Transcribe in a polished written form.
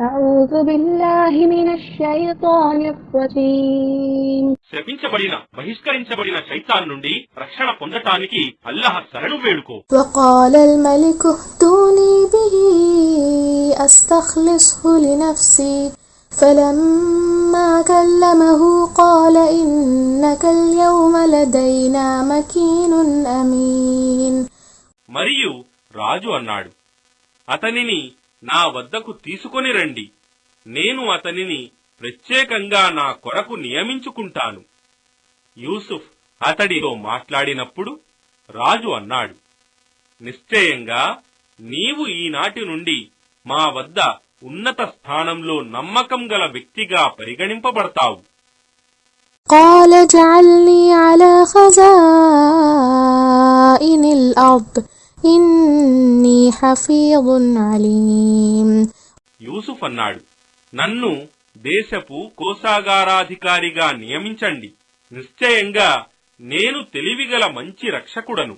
అఊజు బిల్లాహి మినష్ షైతానిర్ రజీమ్. శపించబడిన బహిష్కరించబడిన శైతాన్ నుండి రక్షణ పొందటానికి అల్లాహ్ శరణు వేడుకో. వఖాలల్ మలికు తూనీ బిహి అస్తఖ్లిస్హు లినఫ్సి ఫలమ్మా కల్లమహు ఖాల ఇన్నకల్ యౌమ లదైనా మకీనున్ అమీన్. మరియు రాజు అన్నాడు, అతనిని నా వద్దకు తీసుకొని రండి, నేను అతనిని ప్రత్యేకంగా నా కొరకు నియమించుకుంటాను. యూసుఫ్ అతడితో మాట్లాడినప్పుడు రాజు అన్నాడు, నిశ్చయంగా నీవు ఈనాటి నుండి మా వద్ద ఉన్నత స్థానంలో నమ్మకం గల వ్యక్తిగా పరిగణింపబడతావు. قال اجعلني على خزائن الأرض إني حفيظ عليم. యూసుఫ్ అన్నాడు, నన్ను దేశపు కోశాగారాధికారిగా నియమించండి, నిశ్చయంగా నేను తెలివిగల మంచి రక్షకుడను.